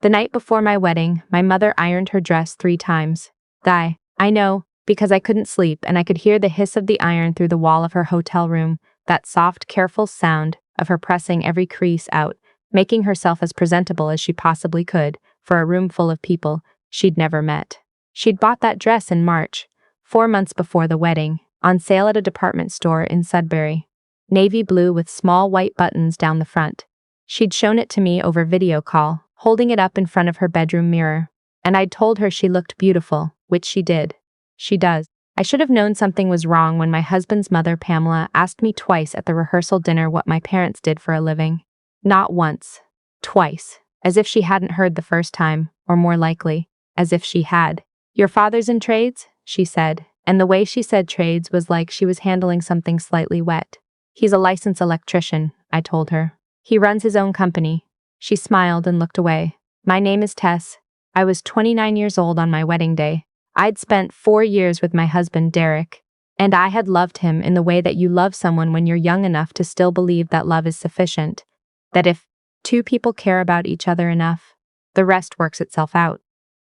The night before my wedding, my mother ironed her dress 3 times. I know, because I couldn't sleep and I could hear the hiss of the iron through the wall of her hotel room, that soft, careful sound of her pressing every crease out, making herself as presentable as she possibly could for a room full of people she'd never met. She'd bought that dress in March, 4 months before the wedding, on sale at a department store in Sudbury. Navy blue with small white buttons down the front. She'd shown it to me over video call, holding it up in front of her bedroom mirror, and I'd told her she looked beautiful, which she did. She does. I should have known something was wrong when my husband's mother, Pamela, asked me twice at the rehearsal dinner what my parents did for a living. Not once. Twice. As if she hadn't heard the first time, or more likely, as if she had. "Your father's in trades?" she said, and the way she said trades was like she was handling something slightly wet. "He's a licensed electrician," I told her. "He runs his own company." She smiled and looked away. "My name is Tess. I was 29 years old on my wedding day. I'd spent 4 years with my husband, Derek, and I had loved him in the way that you love someone when you're young enough to still believe that love is sufficient, that if 2 people care about each other enough, the rest works itself out.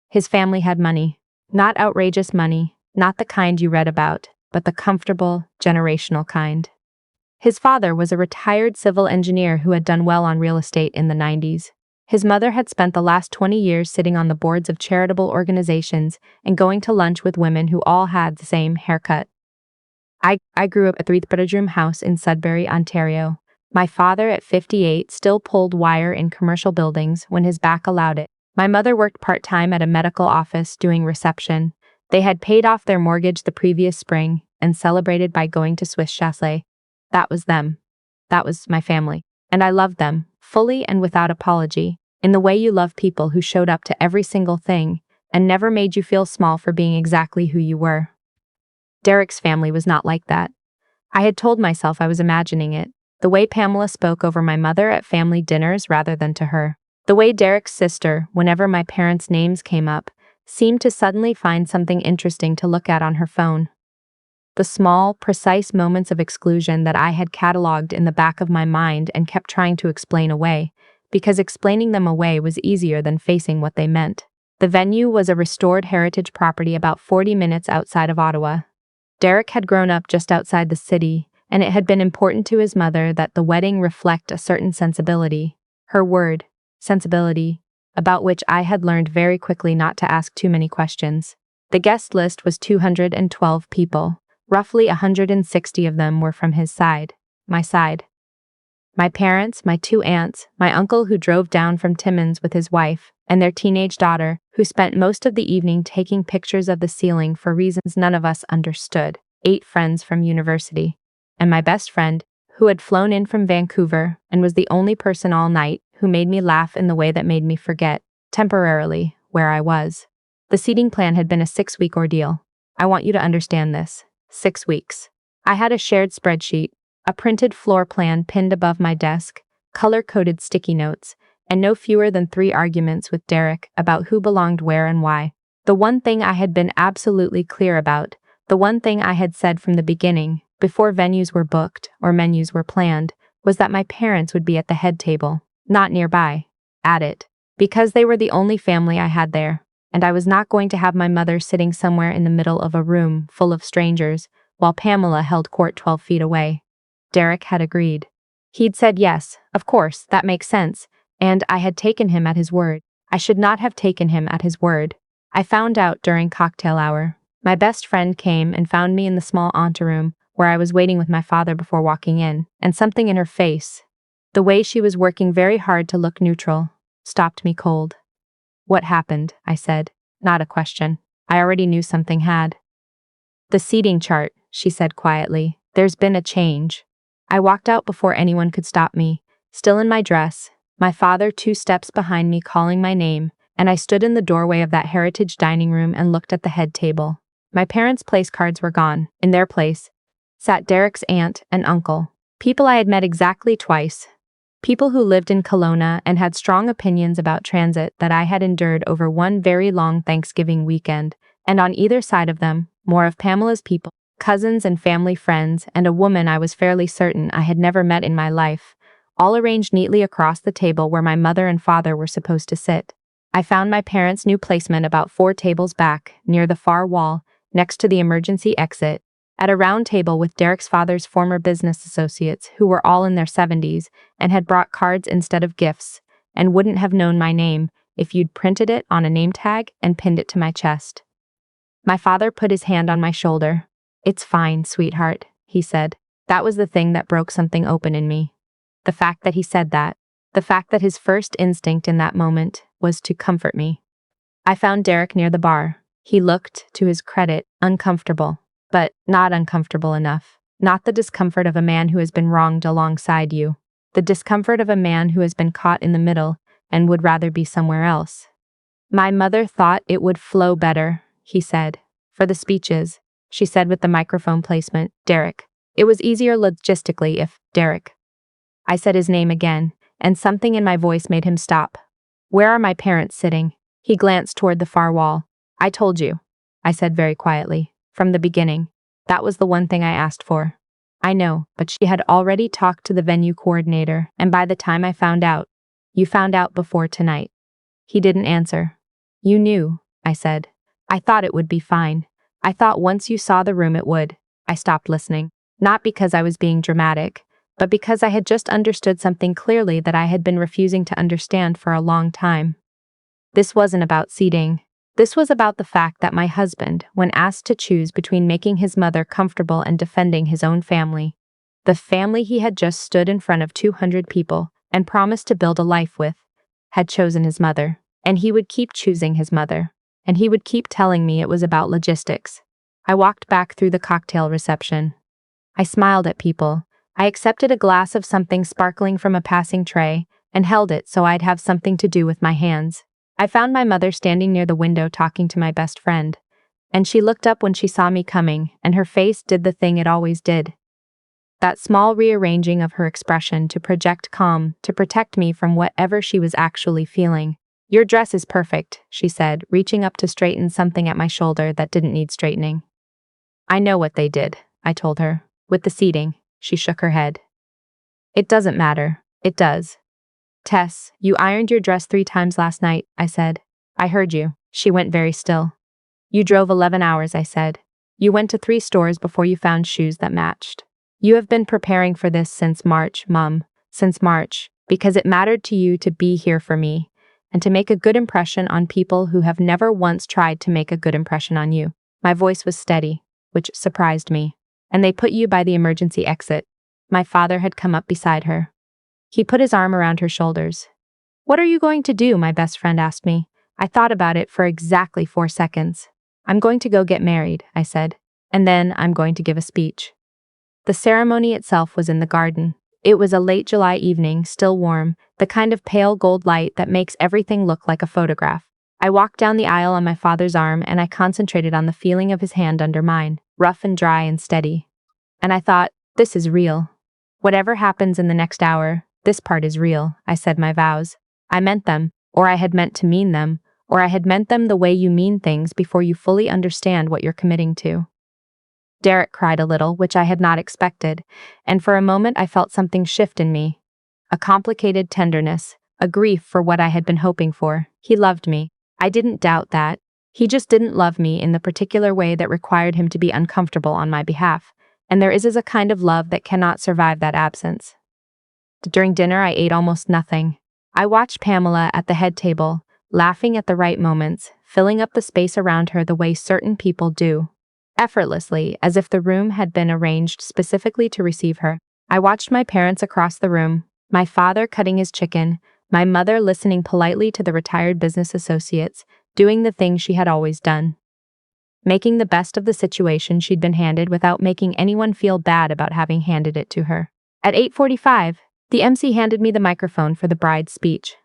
His family had money. Not outrageous money, not the kind you read about, but the comfortable, generational kind. His father was a retired civil engineer who had done well on real estate in the 90s. His mother had spent the last 20 years sitting on the boards of charitable organizations and going to lunch with women who all had the same haircut. I grew up at a 3-bedroom house in Sudbury, Ontario. My father, at 58, still pulled wire in commercial buildings when his back allowed it. My mother worked part-time at a medical office doing reception. They had paid off their mortgage the previous spring and celebrated by going to Swiss Chalet. That was them. That was my family. And I loved them, fully and without apology, in the way you love people who showed up to every single thing and never made you feel small for being exactly who you were. Derek's family was not like that. I had told myself I was imagining it, the way Pamela spoke over my mother at family dinners rather than to her. The way Derek's sister, whenever my parents' names came up, seemed to suddenly find something interesting to look at on her phone. The small, precise moments of exclusion that I had catalogued in the back of my mind and kept trying to explain away, because explaining them away was easier than facing what they meant. The venue was a restored heritage property about 40 minutes outside of Ottawa. Derek had grown up just outside the city, and it had been important to his mother that the wedding reflect a certain sensibility. Her word, sensibility, about which I had learned very quickly not to ask too many questions. The guest list was 212 people. Roughly 160 of them were from his side, my side. My parents, my 2 aunts, my uncle who drove down from Timmins with his wife, and their teenage daughter, who spent most of the evening taking pictures of the ceiling for reasons none of us understood, 8 friends from university, and my best friend, who had flown in from Vancouver and was the only person all night who made me laugh in the way that made me forget, temporarily, where I was. The seating plan had been a 6-week ordeal. I want you to understand this. 6 weeks. I had a shared spreadsheet, a printed floor plan pinned above my desk, color-coded sticky notes, and no fewer than 3 arguments with Derek about who belonged where and why. The one thing I had been absolutely clear about, the one thing I had said from the beginning, before venues were booked or menus were planned, was that my parents would be at the head table, not nearby, at it, because they were the only family I had there, and I was not going to have my mother sitting somewhere in the middle of a room full of strangers, while Pamela held court 12 feet away. Derek had agreed. He'd said yes, of course, that makes sense, and I had taken him at his word. I should not have taken him at his word. I found out during cocktail hour. My best friend came and found me in the small anteroom, where I was waiting with my father before walking in, and something in her face, the way she was working very hard to look neutral, stopped me cold. "What happened?" I said, not a question. I already knew something had. "The seating chart," she said quietly. "There's been a change." I walked out before anyone could stop me, still in my dress, my father 2 steps behind me calling my name, and I stood in the doorway of that heritage dining room and looked at the head table. My parents' place cards were gone. In their place sat Derek's aunt and uncle, people I had met exactly twice, people who lived in Kelowna and had strong opinions about transit that I had endured over one very long Thanksgiving weekend, and on either side of them, more of Pamela's people, cousins and family friends, and a woman I was fairly certain I had never met in my life, all arranged neatly across the table where my mother and father were supposed to sit. I found my parents' new placement about 4 tables back, near the far wall, next to the emergency exit, at a round table with Derek's father's former business associates who were all in their 70s and had brought cards instead of gifts, and wouldn't have known my name if you'd printed it on a name tag and pinned it to my chest. My father put his hand on my shoulder. "It's fine, sweetheart," he said. That was the thing that broke something open in me. The fact that he said that. The fact that his first instinct in that moment was to comfort me. I found Derek near the bar. He looked, to his credit, uncomfortable, but not uncomfortable enough. Not the discomfort of a man who has been wronged alongside you. The discomfort of a man who has been caught in the middle and would rather be somewhere else. "My mother thought it would flow better," he said. "For the speeches," she said with the microphone placement, "Derek. It was easier logistically if, Derek." I said his name again, and something in my voice made him stop. "Where are my parents sitting?" He glanced toward the far wall. "I told you," I said very quietly, "from the beginning. That was the one thing I asked for." "I know, but she had already talked to the venue coordinator, and by the time I found out, you found out before tonight." He didn't answer. "You knew," I said. "I thought it would be fine. I thought once you saw the room it would." I stopped listening. Not because I was being dramatic, but because I had just understood something clearly that I had been refusing to understand for a long time. This wasn't about seating. This was about the fact that my husband, when asked to choose between making his mother comfortable and defending his own family, the family he had just stood in front of 200 people and promised to build a life with, had chosen his mother. And he would keep choosing his mother. And he would keep telling me it was about logistics. I walked back through the cocktail reception. I smiled at people. I accepted a glass of something sparkling from a passing tray and held it so I'd have something to do with my hands. I found my mother standing near the window talking to my best friend, and she looked up when she saw me coming, and her face did the thing it always did. That small rearranging of her expression to project calm, to protect me from whatever she was actually feeling. "Your dress is perfect," she said, reaching up to straighten something at my shoulder that didn't need straightening. "I know what they did," I told her. "With the seating." She shook her head. "It doesn't matter." "It does." "Tess, you ironed your dress 3 times last night," I said. "I heard you." She went very still. "You drove 11 hours," I said. "You went to 3 stores before you found shoes that matched. You have been preparing for this since March, Mum. Since March, because it mattered to you to be here for me, and to make a good impression on people who have never once tried to make a good impression on you." My voice was steady, which surprised me. "And they put you by the emergency exit." My father had come up beside her. He put his arm around her shoulders. "What are you going to do?" my best friend asked me. I thought about it for exactly 4 seconds. "I'm going to go get married," I said. "And then I'm going to give a speech." The ceremony itself was in the garden. It was a late July evening, still warm, the kind of pale gold light that makes everything look like a photograph. I walked down the aisle on my father's arm and I concentrated on the feeling of his hand under mine, rough and dry and steady. And I thought, this is real. Whatever happens in the next hour, this part is real. I said my vows. I meant them, or I had meant to mean them, or I had meant them the way you mean things before you fully understand what you're committing to. Derek cried a little, which I had not expected, and for a moment I felt something shift in me. A complicated tenderness, a grief for what I had been hoping for. He loved me. I didn't doubt that. He just didn't love me in the particular way that required him to be uncomfortable on my behalf, and there is a kind of love that cannot survive that absence. During dinner I ate almost nothing. I watched Pamela at the head table, laughing at the right moments, filling up the space around her the way certain people do. Effortlessly, as if the room had been arranged specifically to receive her. I watched my parents across the room, my father cutting his chicken, my mother listening politely to the retired business associates, doing the thing she had always done. Making the best of the situation she'd been handed without making anyone feel bad about having handed it to her. At 8:45, the MC handed me the microphone for the bride's speech.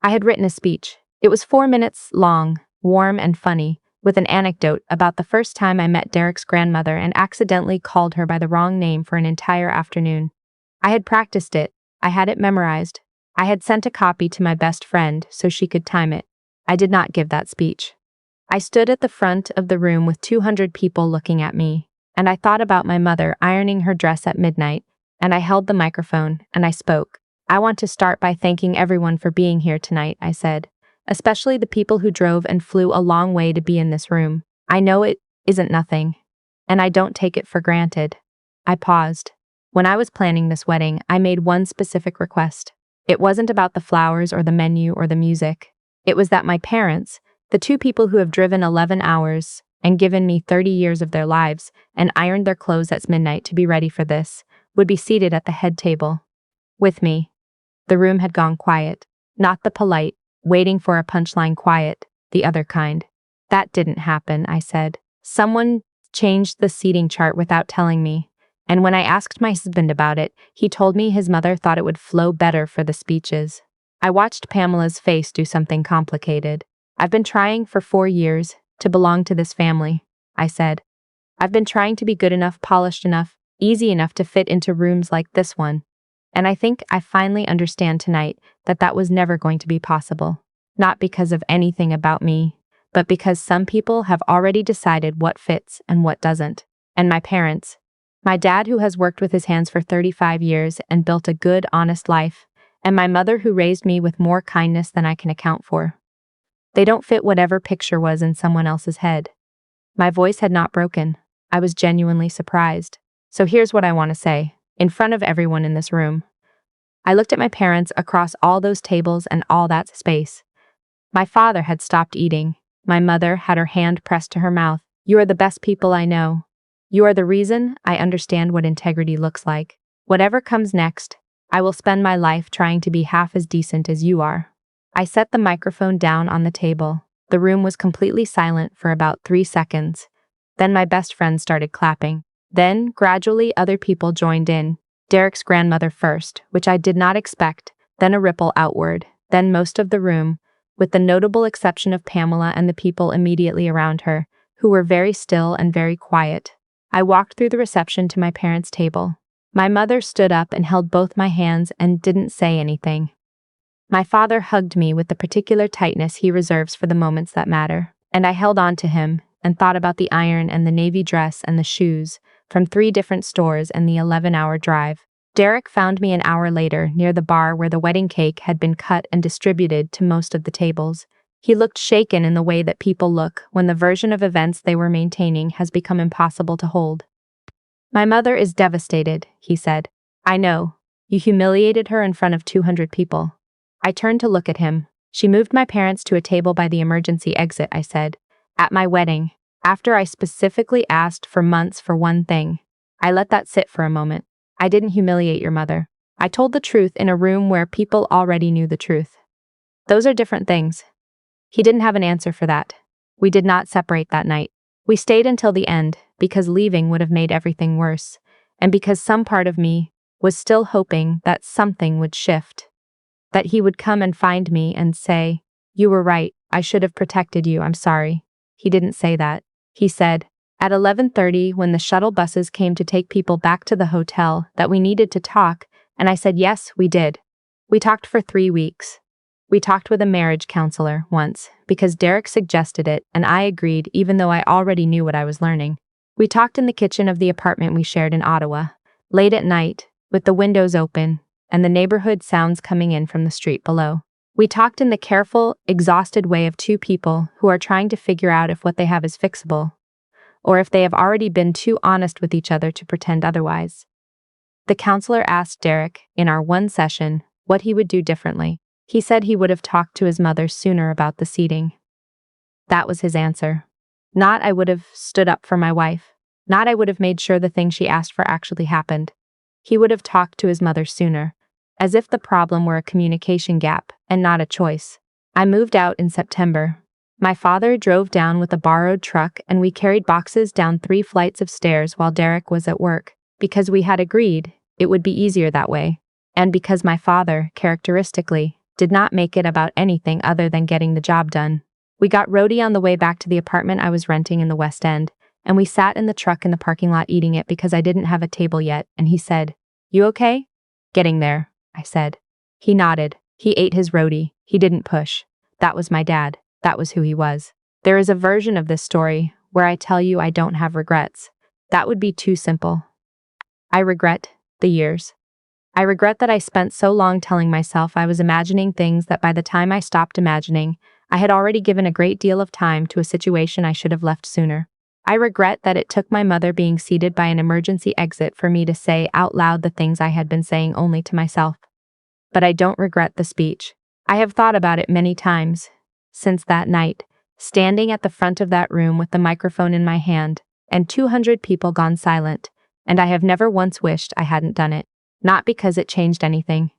I had written a speech. It was 4 minutes long, warm and funny, with an anecdote about the first time I met Derek's grandmother and accidentally called her by the wrong name for an entire afternoon. I had practiced it. I had it memorized. I had sent a copy to my best friend so she could time it. I did not give that speech. I stood at the front of the room with 200 people looking at me, and I thought about my mother ironing her dress at midnight, and I held the microphone, and I spoke. "I want to start by thanking everyone for being here tonight," I said. especially the people who drove and flew a long way to be in this room. I know it isn't nothing, and I don't take it for granted. I paused. When I was planning this wedding, I made one specific request. It wasn't about the flowers or the menu or the music. It was that my parents, the two people who have driven 11 hours and given me 30 years of their lives and ironed their clothes at midnight to be ready for this, would be seated at the head table. With me. The room had gone quiet. Not the polite, waiting for a punchline quiet, the other kind. That didn't happen, I said. Someone changed the seating chart without telling me. And when I asked my husband about it, he told me his mother thought it would flow better for the speeches. I watched Pamela's face do something complicated. I've been trying for 4 years to belong to this family, I said. I've been trying to be good enough, polished enough, easy enough to fit into rooms like this one. And I think I finally understand tonight that that was never going to be possible. Not because of anything about me, but because some people have already decided what fits and what doesn't. And my parents, my dad who has worked with his hands for 35 years and built a good, honest life, and my mother who raised me with more kindness than I can account for. They don't fit whatever picture was in someone else's head. My voice had not broken. I was genuinely surprised. So here's what I want to say, in front of everyone in this room. I looked at my parents across all those tables and all that space. My father had stopped eating. My mother had her hand pressed to her mouth. You are the best people I know. You are the reason I understand what integrity looks like. Whatever comes next, I will spend my life trying to be half as decent as you are. I set the microphone down on the table. The room was completely silent for about 3 seconds. Then my best friend started clapping. Then, gradually, other people joined in. Derek's grandmother first, which I did not expect, then a ripple outward, then most of the room, with the notable exception of Pamela and the people immediately around her, who were very still and very quiet. I walked through the reception to my parents' table. My mother stood up and held both my hands and didn't say anything. My father hugged me with the particular tightness he reserves for the moments that matter, and I held on to him and thought about the iron and the navy dress and the shoes from 3 different stores and the 11-hour drive. Derek found me an hour later near the bar where the wedding cake had been cut and distributed to most of the tables. He looked shaken in the way that people look when the version of events they were maintaining has become impossible to hold. My mother is devastated, he said. I know. You humiliated her in front of 200 people. I turned to look at him. She moved my parents to a table by the emergency exit, I said. At my wedding, after I specifically asked for months for one thing. I let that sit for a moment. I didn't humiliate your mother. I told the truth in a room where people already knew the truth. Those are different things. He didn't have an answer for that. We did not separate that night. We stayed until the end, because leaving would have made everything worse, and because some part of me was still hoping that something would shift. That he would come and find me and say, you were right, I should have protected you, I'm sorry. He didn't say that. He said, at 11:30 when the shuttle buses came to take people back to the hotel, that we needed to talk, and I said yes, we did. We talked for 3 weeks. We talked with a marriage counselor once, because Derek suggested it, and I agreed even though I already knew what I was learning. We talked in the kitchen of the apartment we shared in Ottawa, late at night, with the windows open, and the neighborhood sounds coming in from the street below. We talked in the careful, exhausted way of 2 people who are trying to figure out if what they have is fixable, or if they have already been too honest with each other to pretend otherwise. The counselor asked Derek, in our one session, what he would do differently. He said he would have talked to his mother sooner about the seating. That was his answer. Not I would have stood up for my wife. Not I would have made sure the thing she asked for actually happened. He would have talked to his mother sooner. As if the problem were a communication gap and not a choice. I moved out in September. My father drove down with a borrowed truck and we carried boxes down 3 flights of stairs while Derek was at work, because we had agreed it would be easier that way, and because my father, characteristically, did not make it about anything other than getting the job done. We got roadie on the way back to the apartment I was renting in the West End, and we sat in the truck in the parking lot eating it because I didn't have a table yet, and he said, "You okay?" "Getting there," I said. He nodded. He ate his roadie. He didn't push. That was my dad. That was who he was. There is a version of this story where I tell you I don't have regrets. That would be too simple. I regret the years. I regret that I spent so long telling myself I was imagining things that by the time I stopped imagining, I had already given a great deal of time to a situation I should have left sooner. I regret that it took my mother being seated by an emergency exit for me to say out loud the things I had been saying only to myself. But I don't regret the speech. I have thought about it many times since that night, standing at the front of that room with the microphone in my hand, and 200 people gone silent, and I have never once wished I hadn't done it. Not because it changed anything.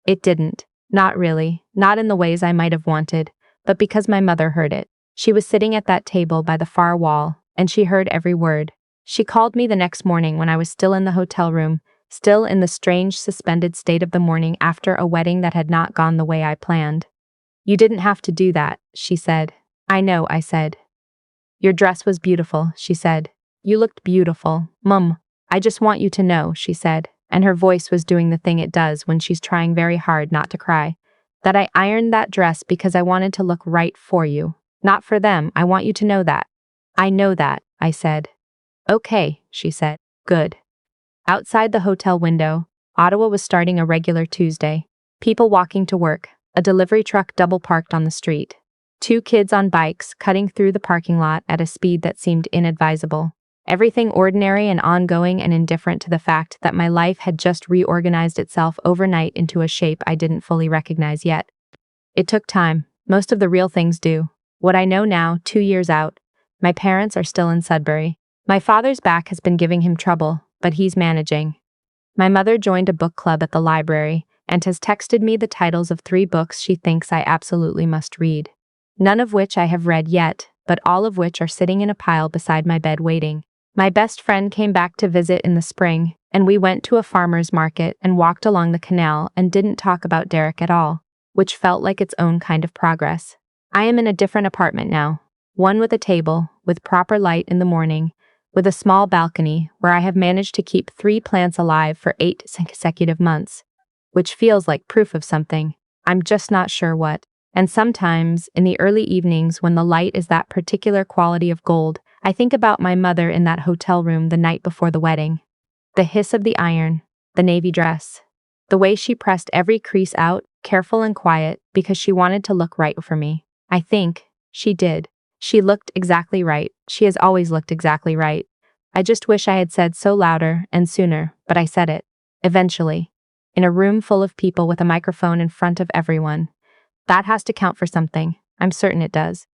It didn't. Not really. Not in the ways I might have wanted, but because my mother heard it. She was sitting at that table by the far wall, and she heard every word. She called me the next morning when I was still in the hotel room, still in the strange suspended state of the morning after a wedding that had not gone the way I planned. "You didn't have to do that," she said. "I know," I said. "Your dress was beautiful," she said. "You looked beautiful, Mum. I just want you to know," she said, and her voice was doing the thing it does when she's trying very hard not to cry, "that I ironed that dress because I wanted to look right for you. Not for them, I want you to know that." "I know that," I said. "Okay," she said. "Good." Outside the hotel window, Ottawa was starting a regular Tuesday. People walking to work, a delivery truck double parked on the street. 2 kids on bikes cutting through the parking lot at a speed that seemed inadvisable. Everything ordinary and ongoing and indifferent to the fact that my life had just reorganized itself overnight into a shape I didn't fully recognize yet. It took time. Most of the real things do. What I know now, 2 years out, my parents are still in Sudbury. My father's back has been giving him trouble, but he's managing. My mother joined a book club at the library and has texted me the titles of 3 books she thinks I absolutely must read. None of which I have read yet, but all of which are sitting in a pile beside my bed waiting. My best friend came back to visit in the spring, and we went to a farmer's market and walked along the canal and didn't talk about Derek at all, which felt like its own kind of progress. I am in a different apartment now, one with a table, with proper light in the morning, with a small balcony where I have managed to keep 3 plants alive for 8 consecutive months, which feels like proof of something. I'm just not sure what. And sometimes, in the early evenings when the light is that particular quality of gold, I think about my mother in that hotel room the night before the wedding. The hiss of the iron, the navy dress, the way she pressed every crease out, careful and quiet, because she wanted to look right for me. I think she did. She looked exactly right. She has always looked exactly right. I just wish I had said so louder and sooner, but I said it. Eventually. In a room full of people with a microphone in front of everyone. That has to count for something. I'm certain it does.